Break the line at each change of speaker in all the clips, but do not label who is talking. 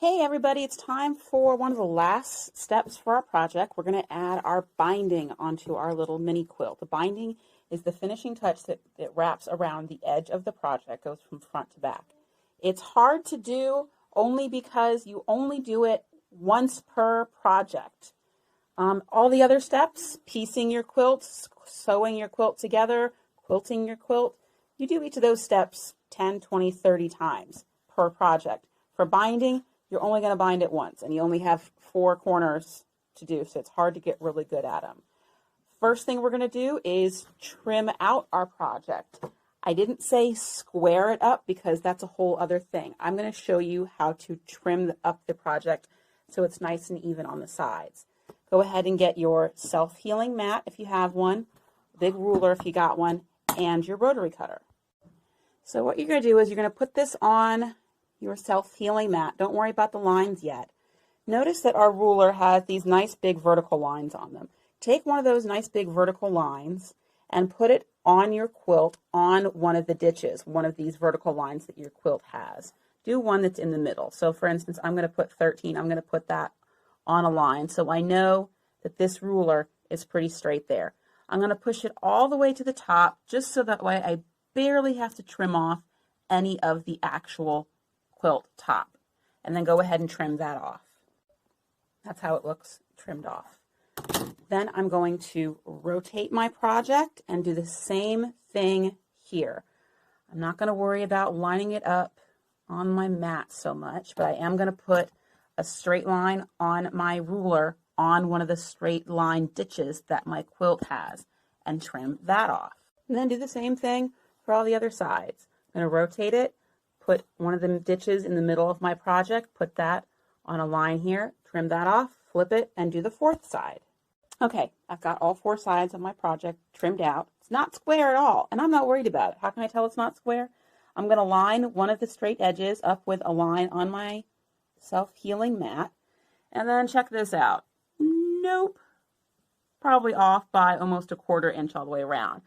Hey everybody, it's time for one of the last steps for our project. We're going to add our binding onto our little mini quilt. The binding is the finishing touch that wraps around the edge of the project, goes from front to back. It's hard to do only because you only do it once per project. All the other steps, piecing your quilt, sewing your quilt together, quilting your quilt, you do each of those steps 10, 20, 30 times per project. For binding, you're only going to bind it once, and you only have 4 corners to do, so it's hard to get really good at them. First thing we're going to do is trim out our project. I didn't say square it up because that's a whole other thing. I'm going to show you how to trim up the project so it's nice and even on the sides. Go ahead and get your self-healing mat if you have one, big ruler if you got one, and your rotary cutter. So what you're going to do is you're going to put this on your self-healing mat. Don't worry about the lines yet. Notice that our ruler has these nice big vertical lines on them. Take one of those nice big vertical lines and put it on your quilt on one of the ditches, one of these vertical lines that your quilt has. Do one that's in the middle. So for instance, I'm going to put 13. I'm going to put that on a line so I know that this ruler is pretty straight there. I'm going to push it all the way to the top just so that way I barely have to trim off any of the actual quilt top, and then go ahead and trim that off. That's how it looks trimmed off. Then I'm going to rotate my project and do the same thing here. I'm not going to worry about lining it up on my mat so much, but I am going to put a straight line on my ruler on one of the straight line ditches that my quilt has and trim that off. And then do the same thing for all the other sides. I'm going to rotate it, put one of the ditches in the middle of my project, put that on a line here, trim that off, flip it, and do the 4th side. Okay, I've got all 4 sides of my project trimmed out. It's not square at all, and I'm not worried about it. How can I tell it's not square? I'm going to line one of the straight edges up with a line on my self-healing mat, and then check this out. Nope, probably off by almost a 1/4 inch all the way around.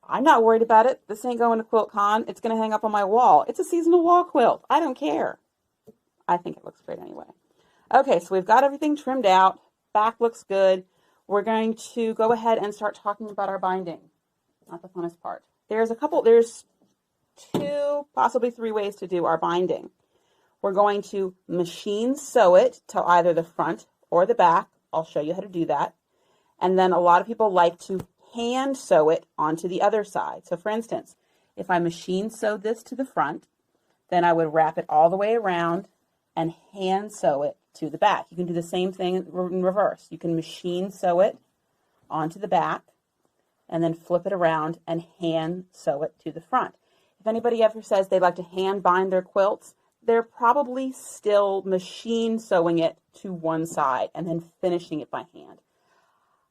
I'm not worried about it. This ain't going to QuiltCon. It's going to hang up on my wall. It's a seasonal wall quilt. I don't care. I think it looks great anyway. Okay, so we've got everything trimmed out. Back looks good. We're going to go ahead and start talking about our binding. Not the funnest part. There's 2, possibly 3 ways to do our binding. We're going to machine sew it to either the front or the back. I'll show you how to do that. And then a lot of people like to hand sew it onto the other side. So for instance, if I machine sewed this to the front, then I would wrap it all the way around and hand sew it to the back. You can do the same thing in reverse. You can machine sew it onto the back and then flip it around and hand sew it to the front. If anybody ever says they like to hand bind their quilts, they're probably still machine sewing it to one side and then finishing it by hand.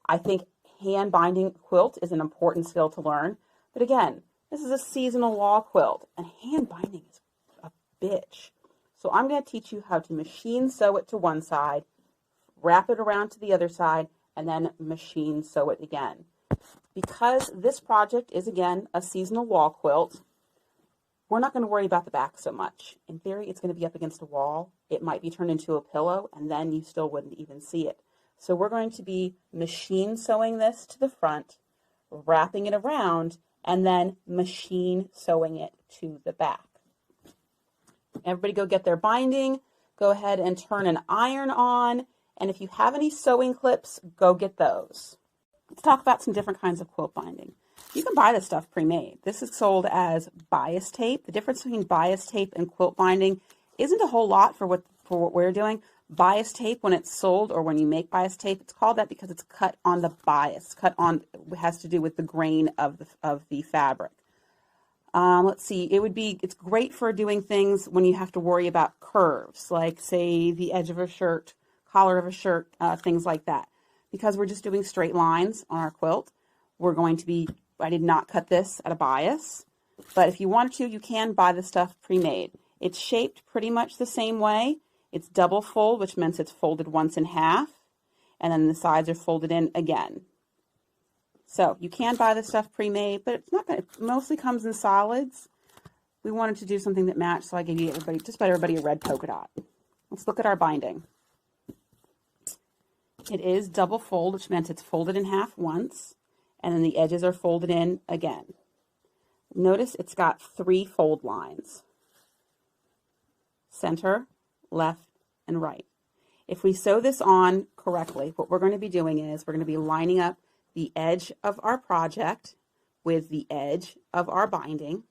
I think hand binding a quilt is an important skill to learn, but again, this is a seasonal wall quilt, and hand binding is a bitch. So I'm going to teach you how to machine sew it to one side, wrap it around to the other side, and then machine sew it again. Because this project is, again, a seasonal wall quilt, we're not going to worry about the back so much. In theory, it's going to be up against a wall. It might be turned into a pillow, and then you still wouldn't even see it. So we're going to be machine sewing this to the front, wrapping it around, and then machine sewing it to the back. Everybody go get their binding. Go ahead and turn an iron on. And if you have any sewing clips, go get those. Let's talk about some different kinds of quilt binding. You can buy this stuff pre-made. This is sold as bias tape. The difference between bias tape and quilt binding isn't a whole lot for what we're doing. Bias tape, when it's sold or when you make bias tape, it's called that because it's cut on the bias. It has to do with the grain of the fabric. Let's see, it's great for doing things when you have to worry about curves, like say the edge of a shirt, collar of a shirt, things like that. Because we're just doing straight lines on our quilt, I did not cut this at a bias, but if you wanted to, you can buy the stuff pre-made. It's shaped pretty much the same way. It's double fold, which means it's folded once in half, and then the sides are folded in again. So you can buy the stuff pre-made, but it mostly comes in solids. We wanted to do something that matched, so I gave everybody a red polka dot. let's look at our binding. It is double fold, which means it's folded in half once, and then the edges are folded in again. Notice it's got 3 fold lines. Center, left, and right. If we sew this on correctly, what we're going to be doing is we're going to be lining up the edge of our project with the edge of our binding.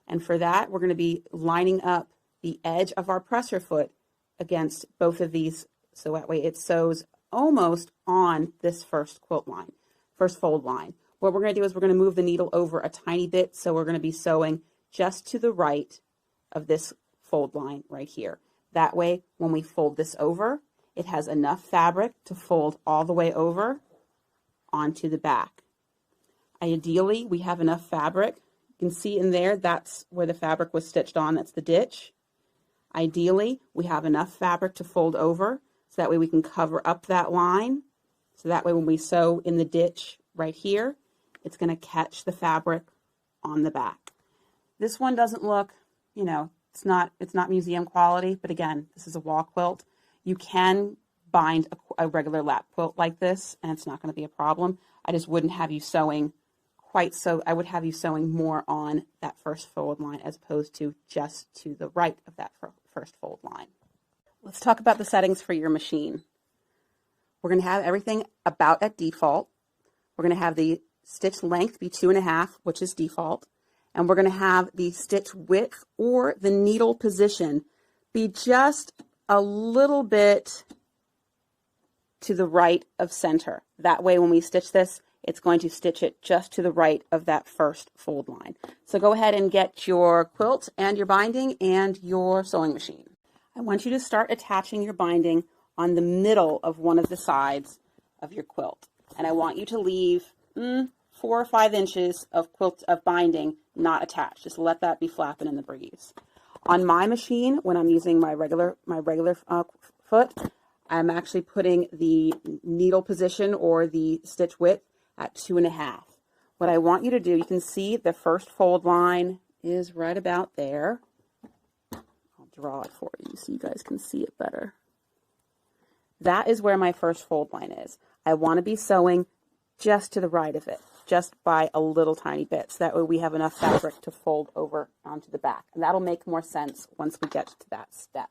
And for that, we're going to be lining up the edge of our presser foot against both of these, so that way it sews almost on this first quilt line, first fold line. What we're going to do is we're going to move the needle over a tiny bit, so we're going to be sewing just to the right of this fold line right here. That way, when we fold this over, it has enough fabric to fold all the way over onto the back. Ideally, we have enough fabric. You can see in there, that's where the fabric was stitched on, that's the ditch. Ideally, we have enough fabric to fold over, so that way we can cover up that line. So that way when we sew in the ditch right here, it's going to catch the fabric on the back. This one doesn't look, you know, it's not museum quality, but again, this is a wall quilt. You can bind a regular lap quilt like this, and it's not going to be a problem. I just wouldn't have you sewing quite so. I would have you sewing more on that first fold line as opposed to just to the right of that first fold line. Let's talk about the settings for your machine. We're going to have everything about at default. We're going to have the stitch length be 2.5, which is default. And we're going to have the stitch width or the needle position be just a little bit to the right of center. That way when we stitch this, it's going to stitch it just to the right of that first fold line. So go ahead and get your quilt and your binding and your sewing machine. I want you to start attaching your binding on the middle of one of the sides of your quilt. And I want you to leave 4 or 5 inches of binding not attached. Just let that be flapping in the breeze. On my machine, when I'm using my regular foot, I'm actually putting the needle position or the stitch width at 2.5. What I want you to do, you can see the first fold line is right about there. I'll draw it for you so you guys can see it better. That is where my first fold line is. I want to be sewing just to the right of it, just by a little tiny bit, so that way we have enough fabric to fold over onto the back. And that'll make more sense once we get to that step.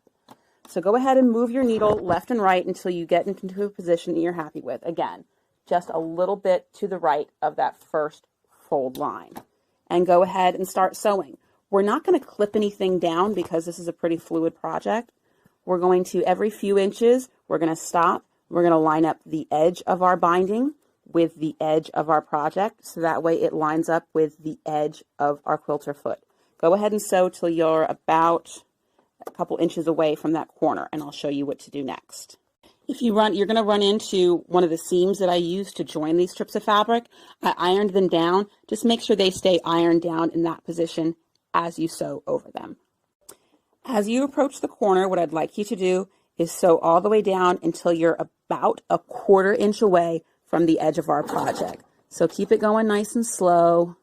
So go ahead and move your needle left and right until you get into a position that you're happy with. Again, just a little bit to the right of that first fold line. And go ahead and start sewing. We're not going to clip anything down because this is a pretty fluid project. We're going to, every few inches, we're going to stop. We're going to line up the edge of our binding with the edge of our project, so that way it lines up with the edge of our quilter foot. Go ahead and sew till you're about a couple inches away from that corner, and I'll show you what to do next. If you run, you're going to run into one of the seams that I used to join these strips of fabric. I ironed them down. Just make sure they stay ironed down in that position as you sew over them. As you approach the corner, what I'd like you to do is sew all the way down until you're about a 1/4 inch away from the edge of our project. So keep it going nice and slow.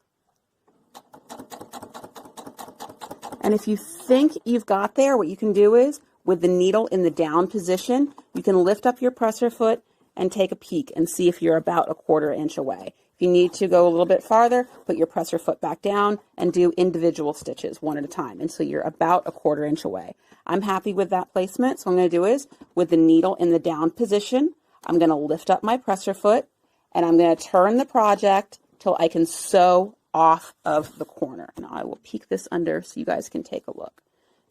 And if you think you've got there, what you can do is, with the needle in the down position, you can lift up your presser foot and take a peek and see if you're about a 1/4 inch away. If you need to go a little bit farther, put your presser foot back down and do individual stitches one at a time until you're about a 1/4 inch away. I'm happy with that placement, so what I'm going to do is, with the needle in the down position, I'm going to lift up my presser foot and I'm going to turn the project till I can sew off of the corner. Now I will peek this under so you guys can take a look.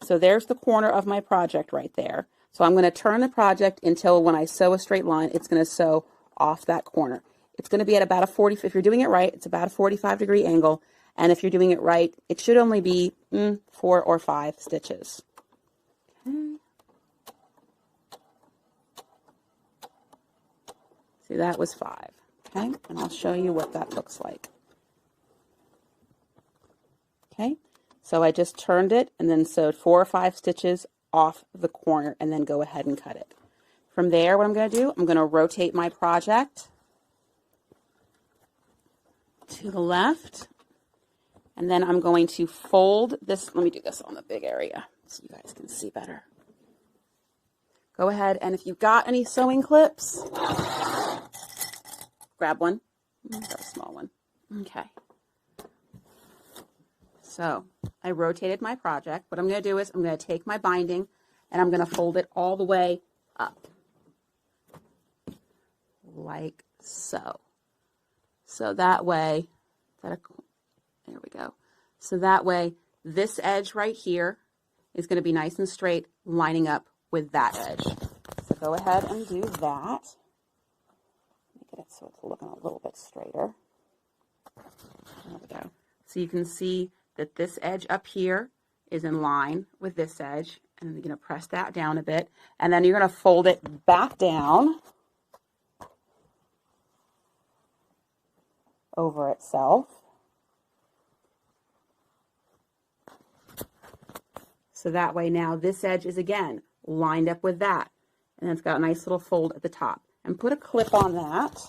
So there's the corner of my project right there. So I'm going to turn the project until when I sew a straight line, it's going to sew off that corner. It's going to be at about a 40, if you're doing it right, it's about a 45-degree angle. And if you're doing it right, it should only be 4 or 5 stitches. Okay. See, that was 5. Okay, and I'll show you what that looks like. Okay, so I just turned it and then sewed 4 or 5 stitches off the corner and then go ahead and cut it. From there, what I'm going to do, I'm going to rotate my project to the left, and then I'm going to fold this. Let me do this on the big area so you guys can see better. go ahead and if you've got any sewing clips, grab one. Grab a small one. Okay. So I rotated my project. What I'm going to do is I'm going to take my binding and I'm going to fold it all the way up. Like so. So that way, there we go. So that way, this edge right here is going to be nice and straight, lining up with that edge. So go ahead and do that. Get it so it's looking a little bit straighter. There we go. So you can see that this edge up here is in line with this edge, and you're going to press that down a bit, and then you're going to fold it back down over itself. So that way now this edge is again lined up with that, and it's got a nice little fold at the top. And put a clip on that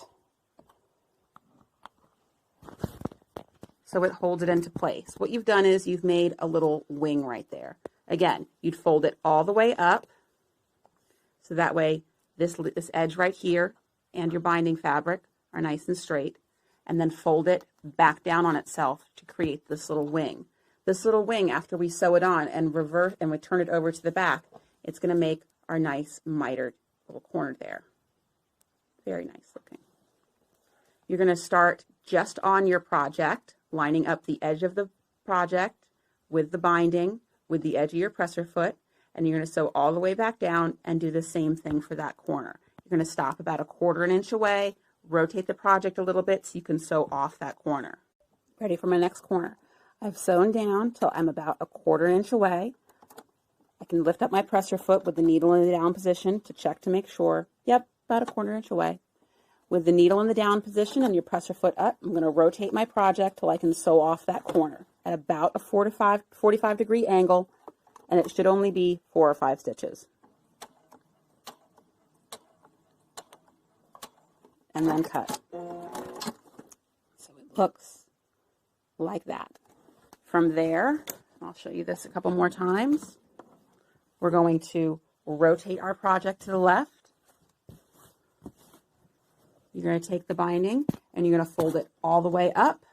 so it holds it into place. What you've done is you've made a little wing right there. Again, you'd fold it all the way up, so that way this edge right here and your binding fabric are nice and straight, and then fold it back down on itself to create this little wing. This little wing, after we sew it on and reverse and we turn it over to the back, it's going to make our nice mitered little corner there. Very nice looking. You're going to start just on your project, lining up the edge of the project with the binding, with the edge of your presser foot, and you're going to sew all the way back down and do the same thing for that corner. You're going to stop about 1/4 inch away, rotate the project a little bit so you can sew off that corner. Ready for my next corner. I've sewn down till I'm about 1/4 inch away. I can lift up my presser foot with the needle in the down position to check to make sure. Yep, about 1/4 inch away. With the needle in the down position and your presser foot up, I'm going to rotate my project till I can sew off that corner at about a 45 degree angle, and it should only be 4 or 5 stitches. And then cut. So it looks like that. From there, I'll show you this a couple more times. We're going to rotate our project to the left. You're going to take the binding and you're going to fold it all the way up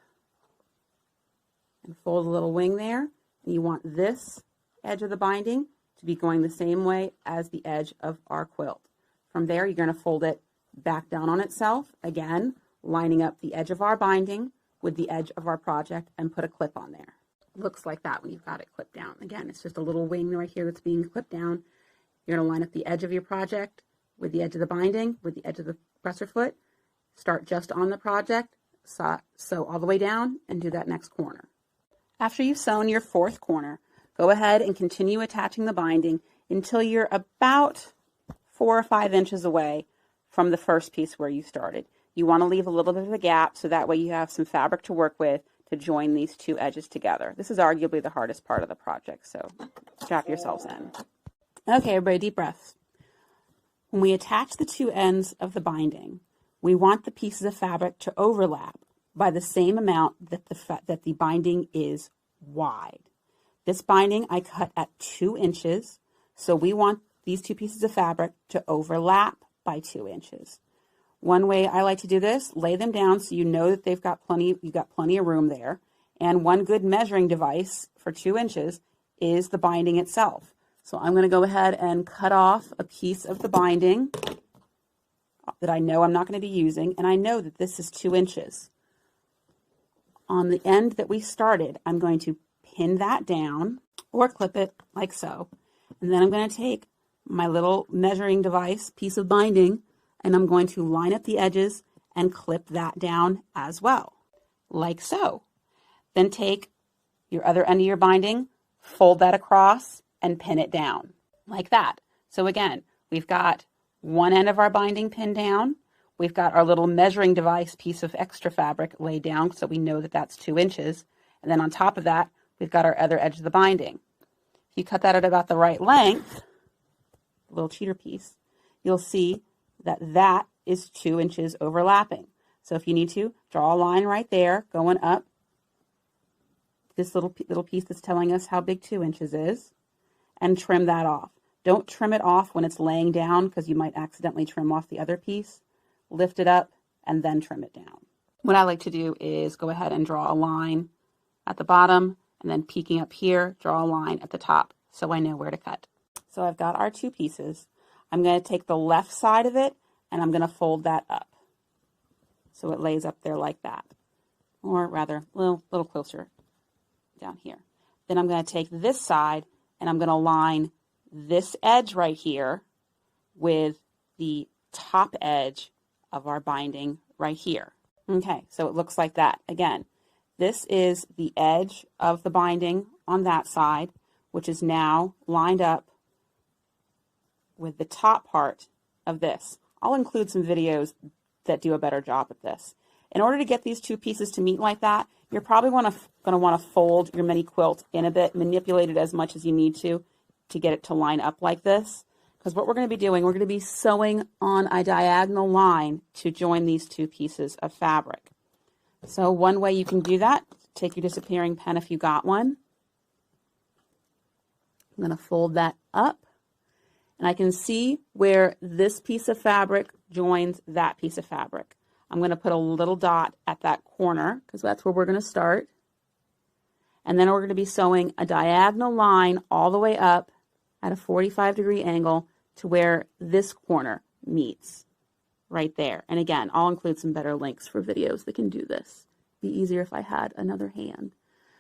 and fold a little wing there. And you want this edge of the binding to be going the same way as the edge of our quilt. From there, you're going to fold it back down on itself, again, lining up the edge of our binding with the edge of our project, and put a clip on there. It looks like that when you've got it clipped down. Again, it's just a little wing right here that's being clipped down. You're going to line up the edge of your project with the edge of the binding, with the edge of the presser foot. Start just on the project, sew all the way down, and do that next corner. After you've sewn your 4th corner, go ahead and continue attaching the binding until you're about 4 or 5 inches away from the first piece where you started. You want to leave a little bit of a gap so that way you have some fabric to work with to join these 2 edges together. This is arguably the hardest part of the project, so strap yourselves in. Okay, everybody, deep breaths. When we attach the 2 ends of the binding, we want the pieces of fabric to overlap by the same amount that the binding is wide. This binding I cut at 2 inches, so we want these 2 pieces of fabric to overlap by 2 inches. One way I like to do this, lay them down so you know that you've got plenty of room there. And one good measuring device for 2 inches is the binding itself. So I'm going to go ahead and cut off a piece of the binding that I know I'm not going to be using, and I know that this is 2 inches. On the end that we started, I'm going to pin that down or clip it like so. And then I'm going to take my little measuring device piece of binding, and I'm going to line up the edges and clip that down as well, like so. Then take your other end of your binding, fold that across, and pin it down, like that. So again, we've got one end of our binding pinned down. We've got our little measuring device piece of extra fabric laid down so we know that that's 2 inches. And then on top of that, we've got our other edge of the binding. If you cut that at about the right length, a little cheater piece, you'll see that that is 2 inches overlapping. So if you need to, draw a line right there going up this little piece that's telling us how big 2 inches is, and trim that off. Don't trim it off when it's laying down because you might accidentally trim off the other piece. Lift it up and then trim it down. What I like to do is go ahead and draw a line at the bottom and then peeking up here, draw a line at the top so I know where to cut. So I've got our two pieces. I'm going to take the left side of it and I'm going to fold that up so it lays up there like that, or rather a little closer down here. Then I'm going to take this side and I'm going to line this edge right here with the top edge of our binding right here. Okay, so it looks like that. Again, this is the edge of the binding on that side, which is now lined up with the top part of this. I'll include some videos that do a better job at this. In order to get these two pieces to meet like that, you're probably going to want to fold your mini quilt in a bit, manipulate it as much as you need to get it to line up like this. Because what we're going to be doing, we're going to be sewing on a diagonal line to join these two pieces of fabric. So one way you can do that, take your disappearing pen if you got one. I'm going to fold that up. And I can see where this piece of fabric joins that piece of fabric. I'm going to put a little dot at that corner because that's where we're going to start. And then we're going to be sewing a diagonal line all the way up at a 45-degree angle to where this corner meets right there. And again, I'll include some better links for videos that can do this. It'd be easier if I had another hand.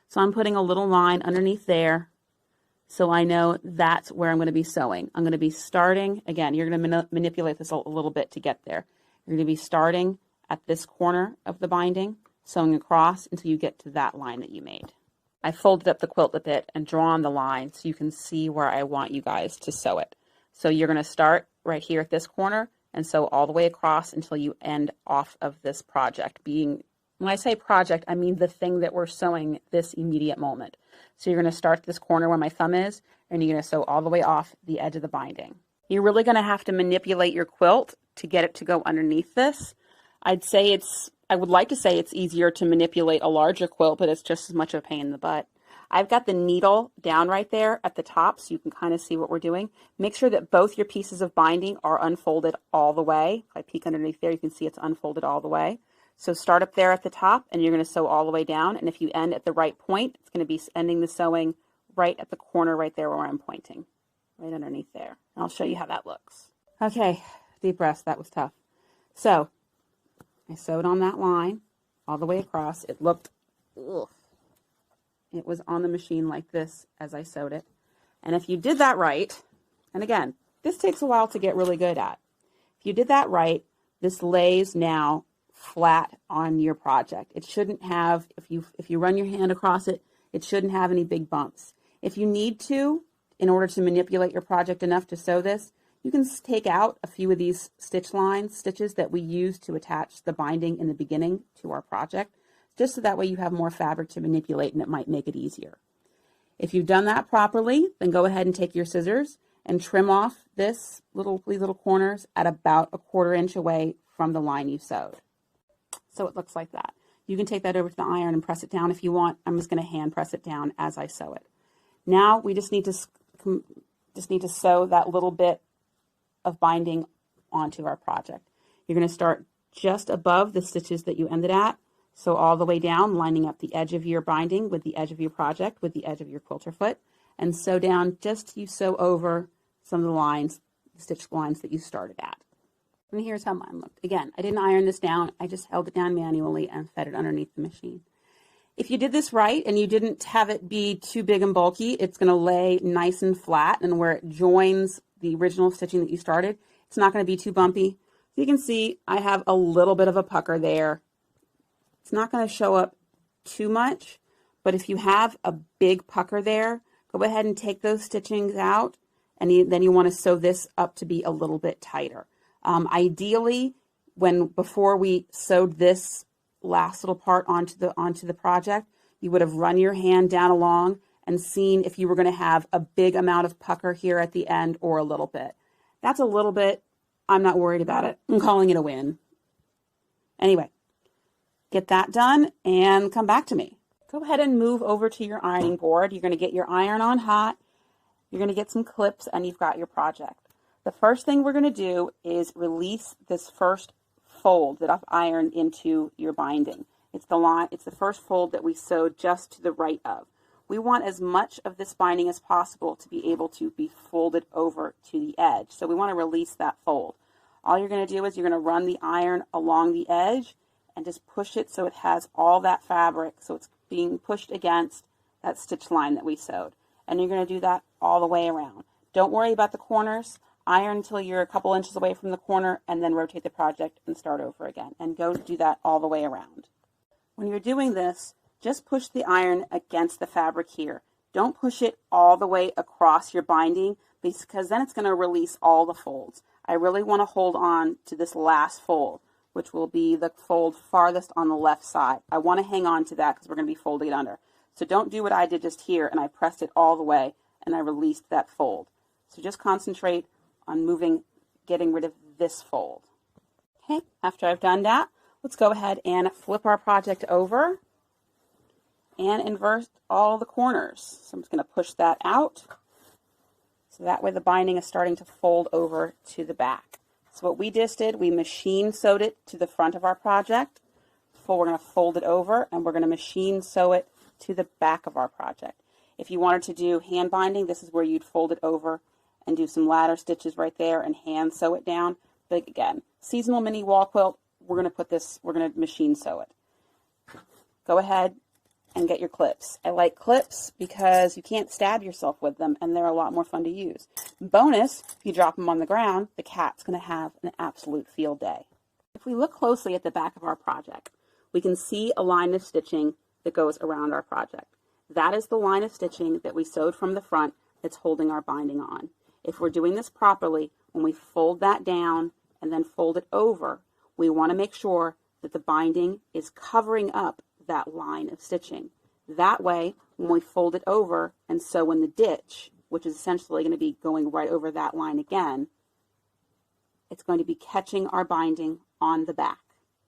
So I'm putting a little line underneath there so I know that's where I'm going to be sewing. I'm going to be starting, again, you're going to manipulate this a little bit to get there. You're going to be starting at this corner of the binding, sewing across until you get to that line that you made. I folded up the quilt a bit and drawn the line so you can see where I want you guys to sew it. So you're going to start right here at this corner and sew all the way across until you end off of this project. When I say project, I mean the thing that we're sewing this immediate moment. So you're going to start this corner where my thumb is, and you're going to sew all the way off the edge of the binding. You're really going to have to manipulate your quilt to get it to go underneath this. I would like to say it's easier to manipulate a larger quilt, but it's just as much of a pain in the butt. I've got the needle down right there at the top so you can kind of see what we're doing. Make sure that both your pieces of binding are unfolded all the way. If I peek underneath there, you can see it's unfolded all the way. So start up there at the top and you're going to sew all the way down. And if you end at the right point, it's going to be ending the sewing right at the corner right there where I'm pointing, right underneath there. And I'll show you how that looks. Okay, deep breaths, that was tough. So I sewed on that line all the way across. It looked, ugh. It was on the machine like this as I sewed it. And if you did that right, and again, this takes a while to get really good at. If you did that right, this lays now flat on your project. It shouldn't have, if you run your hand across it, it shouldn't have any big bumps. If you need to, in order to manipulate your project enough to sew this, you can take out a few of these stitches that we use to attach the binding in the beginning to our project, just so that way you have more fabric to manipulate and it might make it easier. If you've done that properly, then go ahead and take your scissors and trim off these little corners at about a 1/4 inch away from the line you sewed. So it looks like that. You can take that over to the iron and press it down if you want. I'm just going to hand press it down as I sew it. Now we just need to sew that little bit of binding onto our project. You're going to start just above the stitches that you ended at. So all the way down, lining up the edge of your binding with the edge of your project, with the edge of your quilter foot, and sew down just you sew over some of the lines, the stitch lines that you started at. And here's how mine looked. Again, I didn't iron this down. I just held it down manually and fed it underneath the machine. If you did this right and you didn't have it be too big and bulky, it's going to lay nice and flat, and where it joins the original stitching that you started, it's not going to be too bumpy. So you can see I have a little bit of a pucker there. It's not going to show up too much, but if you have a big pucker there, go ahead and take those stitchings out, and then you want to sew this up to be a little bit tighter. Ideally, before we sewed this last little part onto the project, you would have run your hand down along and seen if you were going to have a big amount of pucker here at the end or a little bit. That's a little bit. I'm not worried about it. I'm calling it a win. Anyway. Get that done and come back to me. Go ahead and move over to your ironing board. You're going to get your iron on hot. you're going to get some clips and you've got your project. The first thing we're going to do is release this first fold that I've ironed into your binding. It's the first fold that we sewed just to the right of. We want as much of this binding as possible to be able to be folded over to the edge. So we want to release that fold. All you're going to do is you're going to run the iron along the edge and just push it so it has all that fabric, so it's being pushed against that stitch line that we sewed. And you're going to do that all the way around. Don't worry about the corners. Iron until you're a couple inches away from the corner and then rotate the project and start over again. And go do that all the way around. When you're doing this, just push the iron against the fabric here. Don't push it all the way across your binding because then it's going to release all the folds. I really want to hold on to this last fold, which will be the fold farthest on the left side. I want to hang on to that because we're going to be folding it under. So don't do what I did just here and I pressed it all the way and I released that fold. So just concentrate on getting rid of this fold. Okay, after I've done that, let's go ahead and flip our project over and invert all the corners. So I'm just going to push that out. So that way the binding is starting to fold over to the back. So what we just did, we machine sewed it to the front of our project. So we're going to fold it over and we're going to machine sew it to the back of our project. If you wanted to do hand binding, this is where you'd fold it over and do some ladder stitches right there and hand sew it down. But again, seasonal mini wall quilt, we're going to machine sew it. Go ahead and get your clips. I like clips because you can't stab yourself with them and they're a lot more fun to use. Bonus, if you drop them on the ground, the cat's going to have an absolute field day. If we look closely at the back of our project, we can see a line of stitching that goes around our project. That is the line of stitching that we sewed from the front that's holding our binding on. If we're doing this properly, when we fold that down and then fold it over, we want to make sure that the binding is covering up that line of stitching. That way, when we fold it over and sew in the ditch, which is essentially going to be going right over that line again, it's going to be catching our binding on the back.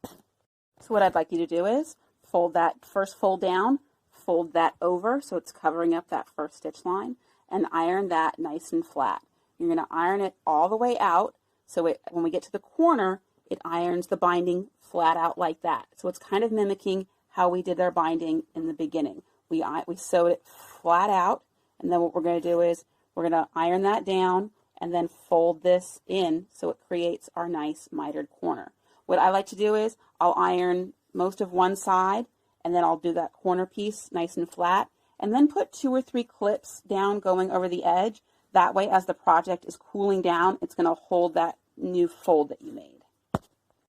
So what I'd like you to do is fold that first fold down, fold that over so it's covering up that first stitch line, and iron that nice and flat. You're going to iron it all the way out so when we get to the corner, it irons the binding flat out like that. So it's kind of mimicking how we did our binding in the beginning. We sewed it flat out, and then what we're going to do is we're going to iron that down and then fold this in so it creates our nice mitered corner. What I like to do is I'll iron most of one side and then I'll do that corner piece nice and flat and then put 2 or 3 clips down going over the edge. That way as the project is cooling down, it's going to hold that new fold that you made.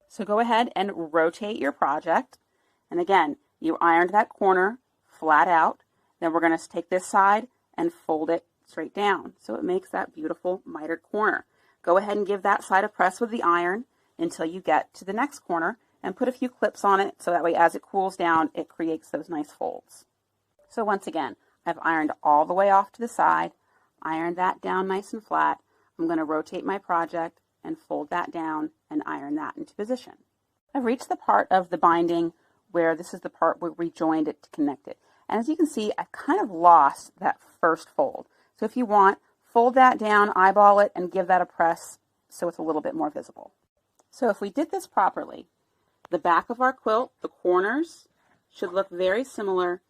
So go ahead and rotate your project. And again, you ironed that corner flat out. Then we're going to take this side and fold it straight down. So it makes that beautiful mitered corner. Go ahead and give that side a press with the iron until you get to the next corner and put a few clips on it so that way as it cools down, it creates those nice folds. So once again, I've ironed all the way off to the side, ironed that down nice and flat. I'm going to rotate my project and fold that down and iron that into position. I've reached the part of the binding where this is the part where we joined it to connect it. And as you can see, I've kind of lost that first fold. So if you want, fold that down, eyeball it, and give that a press so it's a little bit more visible. So if we did this properly, the back of our quilt, the corners, should look very similar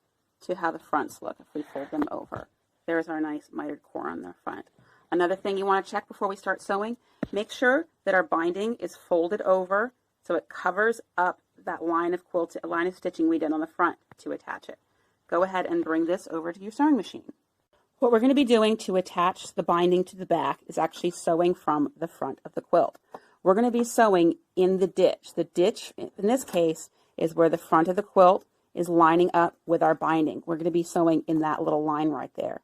to how the fronts look if we fold them over. There's our nice mitered core on the front. Another thing you want to check before we start sewing, make sure that our binding is folded over so it covers up that line of stitching we did on the front to attach it. Go ahead and bring this over to your sewing machine. What we're going to be doing to attach the binding to the back is actually sewing from the front of the quilt. We're going to be sewing in the ditch. The ditch, in this case, is where the front of the quilt is lining up with our binding. We're going to be sewing in that little line right there.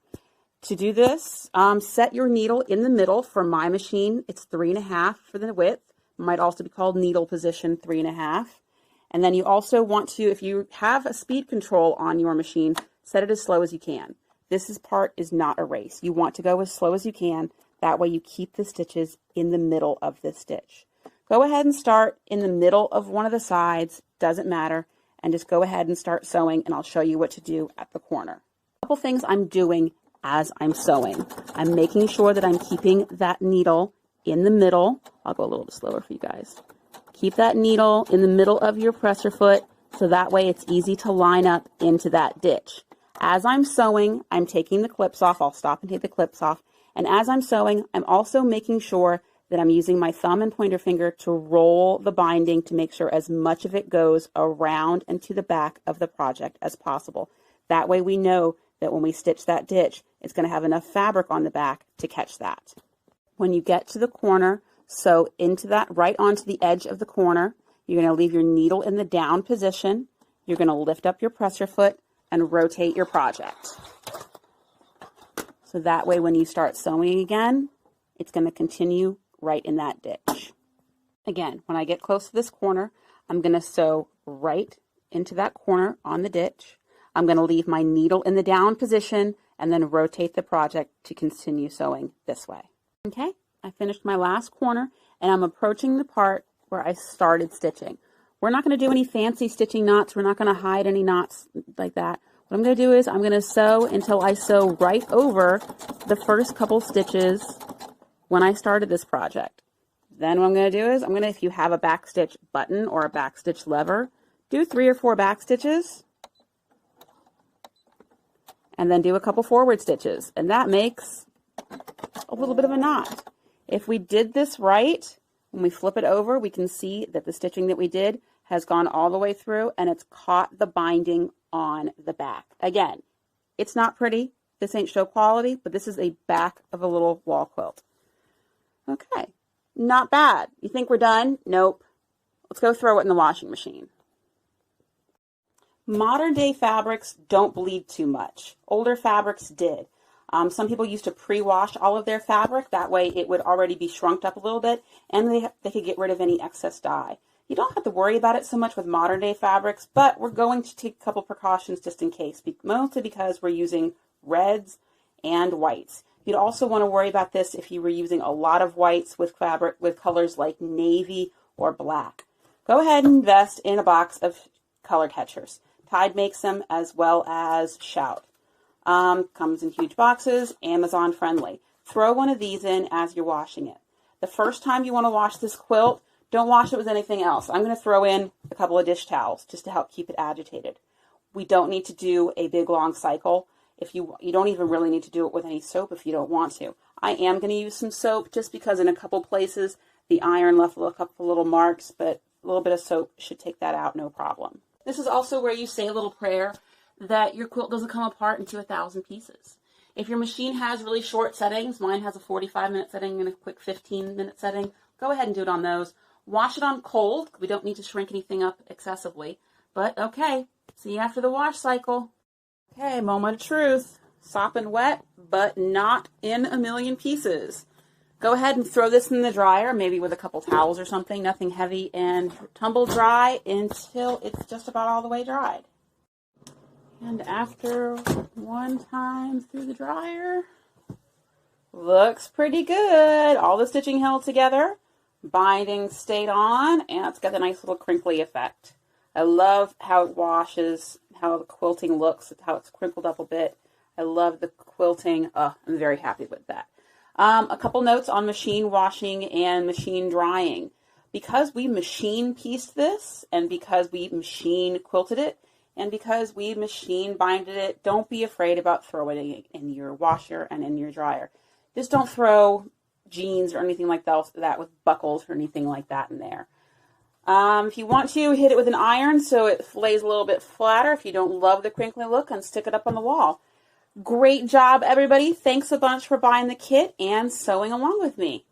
To do this, set your needle in the middle. For my machine, it's 3.5 for the width. It might also be called needle position 3.5. And then you also want to, if you have a speed control on your machine, set it as slow as you can. This part is not a race. You want to go as slow as you can. That way you keep the stitches in the middle of the stitch. Go ahead and start in the middle of one of the sides, doesn't matter, and just go ahead and start sewing, and I'll show you what to do at the corner. A couple things I'm doing as I'm sewing. I'm making sure that I'm keeping that needle in the middle. I'll go a little bit slower for you guys. Keep that needle in the middle of your presser foot so that way it's easy to line up into that ditch. As I'm sewing, I'm taking the clips off. I'll stop and take the clips off. And as I'm sewing, I'm also making sure that I'm using my thumb and pointer finger to roll the binding to make sure as much of it goes around and to the back of the project as possible. That way we know that when we stitch that ditch, it's going to have enough fabric on the back to catch that. When you get to the corner, sew into that, right onto the edge of the corner. You're going to leave your needle in the down position. You're going to lift up your presser foot and rotate your project. So that way when you start sewing again, it's going to continue right in that ditch. Again, when I get close to this corner, I'm going to sew right into that corner on the ditch. I'm going to leave my needle in the down position and then rotate the project to continue sewing this way. Okay, I finished my last corner and I'm approaching the part where I started stitching. We're not going to do any fancy stitching knots. We're not going to hide any knots like that. What I'm going to do is I'm going to sew until I sew right over the first couple stitches when I started this project. Then what I'm going to do is if you have a backstitch button or a backstitch lever, do 3 or 4 back stitches and then do a couple forward stitches. And that makes a little bit of a knot. If we did this right, when we flip it over, we can see that the stitching that we did has gone all the way through and it's caught the binding on the back. Again, it's not pretty. This ain't show quality, but this is a back of a little wall quilt. Okay, not bad. You think we're done? Nope. Let's go throw it in the washing machine. Modern day fabrics don't bleed too much. Older fabrics did. Some people used to pre-wash all of their fabric. That way it would already be shrunked up a little bit and they could get rid of any excess dye. You don't have to worry about it so much with modern day fabrics, but we're going to take a couple precautions just in case, mostly because we're using reds and whites. You'd also want to worry about this if you were using a lot of whites with fabric with colors like navy or black. Go ahead and invest in a box of color catchers. Tide makes them as well as Shout. Comes in huge boxes, Amazon friendly. Throw one of these in as you're washing it. The first time you want to wash this quilt, don't wash it with anything else. I'm going to throw in a couple of dish towels just to help keep it agitated. We don't need to do a big long cycle. If you don't even really need to do it with any soap if you don't want to. I am going to use some soap just because in a couple places the iron left a couple little marks, but a little bit of soap should take that out, no problem. This is also where you say a little prayer that your quilt doesn't come apart into 1,000 pieces. If your machine has really short settings, mine has a 45-minute setting and a quick 15-minute setting, go ahead and do it on those. Wash it on cold. We don't need to shrink anything up excessively. But okay, see you after the wash cycle. Okay, moment of truth. Sopping wet, but not in a million pieces. Go ahead and throw this in the dryer, maybe with a couple towels or something, nothing heavy, and tumble dry until it's just about all the way dried. And after one time through the dryer, looks pretty good. All the stitching held together, binding stayed on, and it's got a nice little crinkly effect. I love how it washes, how the quilting looks, how it's crinkled up a bit. I love the quilting. I'm very happy with that. A couple notes on machine washing and machine drying. Because we machine pieced this, and because we machine quilted it, and because we machine binded it, don't be afraid about throwing it in your washer and in your dryer. Just don't throw jeans or anything like that with buckles or anything like that in there. If you want to, hit it with an iron so it lays a little bit flatter. If you don't love the crinkly look, and stick it up on the wall. Great job, everybody. Thanks a bunch for buying the kit and sewing along with me.